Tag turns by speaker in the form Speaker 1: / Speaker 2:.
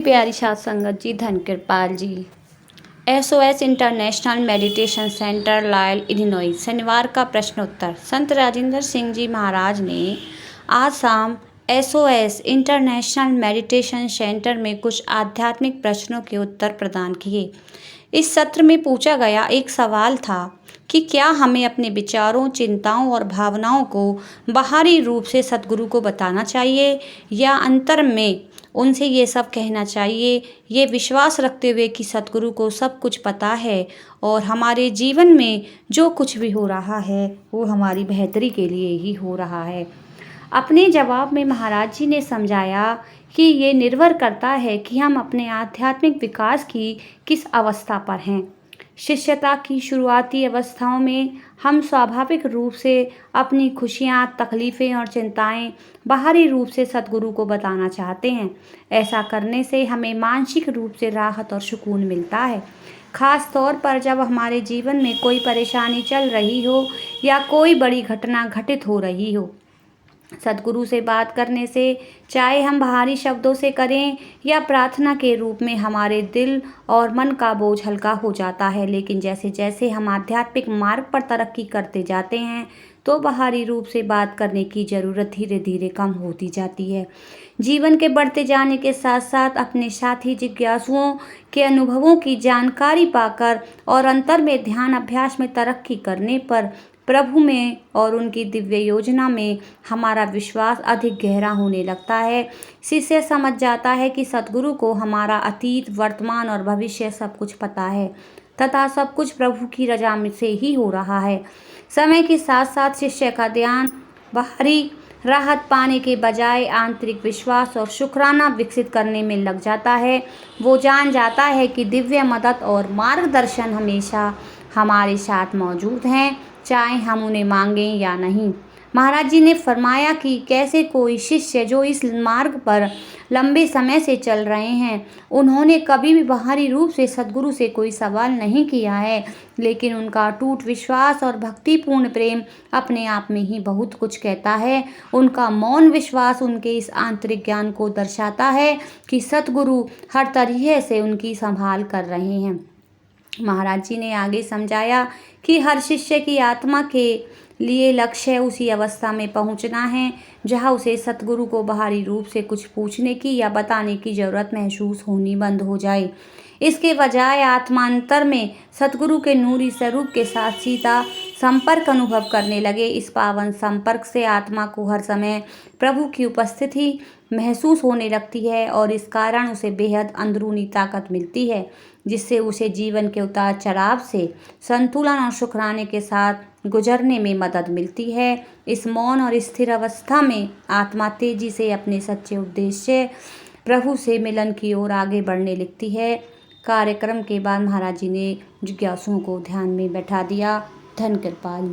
Speaker 1: प्यारी साध संगत जी, धन Kirpal ji. SOS international meditation centre लायल इलिनॉय। शनिवार का प्रश्नोत्तर। संत राजेंद्र सिंह जी महाराज ने आज शाम एसओएस इंटरनेशनल मेडिटेशन सेंटर में कुछ आध्यात्मिक प्रश्नों के उत्तर प्रदान किए। इस सत्र में पूछा गया एक सवाल था कि क्या हमें अपने विचारों, चिंताओं और भावनाओं को बाहरी रूप से सद्गुरु को बताना चाहिए या अंतर में उनसे ये सब कहना चाहिए, ये विश्वास रखते हुए कि सद्गुरु को सब कुछ पता है और हमारे जीवन में जो कुछ भी हो रहा है वो हमारी बेहतरी के लिए ही हो रहा है। अपने जवाब में महाराज जी ने समझाया कि ये निर्भर करता है कि हम अपने आध्यात्मिक विकास की किस अवस्था पर हैं। शिष्यता की शुरुआती अवस्थाओं में हम स्वाभाविक रूप से अपनी खुशियाँ, तकलीफ़ें और चिंताएं बाहरी रूप से सद्गुरु को बताना चाहते हैं। ऐसा करने से हमें मानसिक रूप से राहत और सुकून मिलता है, खास तौर पर जब हमारे जीवन में कोई परेशानी चल रही हो या कोई बड़ी घटना घटित हो रही हो। सद्गुरु से बात करने से, चाहे हम बाहरी शब्दों से करें या प्रार्थना के रूप में, हमारे दिल और मन का बोझ हल्का हो जाता है। लेकिन जैसे जैसे हम आध्यात्मिक मार्ग पर तरक्की करते जाते हैं तो बाहरी रूप से बात करने की ज़रूरत धीरे धीरे कम होती जाती है। जीवन के बढ़ते जाने के साथ साथ अपने साथी जिज्ञासुओं के अनुभवों की जानकारी पाकर और अंतर में ध्यान अभ्यास में तरक्की करने पर प्रभु में और उनकी दिव्य योजना में हमारा विश्वास अधिक गहरा होने लगता है। शिष्य समझ जाता है कि सद्गुरु को हमारा अतीत, वर्तमान और भविष्य सब कुछ पता है तथा सब कुछ प्रभु की रजा में से ही हो रहा है। समय के साथ साथ शिष्य का ध्यान बाहरी राहत पाने के बजाय आंतरिक विश्वास और शुक्राना विकसित करने में लग जाता है। वो जान जाता है कि दिव्य मदद और मार्गदर्शन हमेशा हमारे साथ मौजूद हैं, चाहे हम उन्हें मांगें या नहीं। महाराज जी ने फरमाया कि कैसे कोई शिष्य जो इस मार्ग पर लंबे समय से चल रहे हैं, उन्होंने कभी भी बाहरी रूप से सद्गुरु से कोई सवाल नहीं किया है, लेकिन उनका अटूट विश्वास और भक्तिपूर्ण प्रेम अपने आप में ही बहुत कुछ कहता है। उनका मौन विश्वास उनके इस आंतरिक ज्ञान को दर्शाता है कि सद्गुरु हर तरीके से उनकी संभाल कर रहे हैं। महाराज जी ने आगे समझाया कि हर शिष्य की आत्मा के लिए लक्ष्य उसी अवस्था में पहुंचना है जहां उसे सद्गुरु को बाहरी रूप से कुछ पूछने की या बताने की ज़रूरत महसूस होनी बंद हो जाए। इसके बजाय आत्मांतर में सद्गुरु के नूरी स्वरूप के साथ सीधा संपर्क अनुभव करने लगे। इस पावन संपर्क से आत्मा को हर समय प्रभु की उपस्थिति महसूस होने लगती है और इस कारण उसे बेहद अंदरूनी ताकत मिलती है, जिससे उसे जीवन के उतार चढ़ाव से संतुलन और शुक्राने के साथ गुजरने में मदद मिलती है। इस मौन और स्थिर अवस्था में आत्मा तेजी से अपने सच्चे उद्देश्य प्रभु से मिलन की ओर आगे बढ़ने लगती है। कार्यक्रम के बाद महाराज जी ने जिज्ञासुओं को ध्यान में बैठा दिया। धन कृपाल।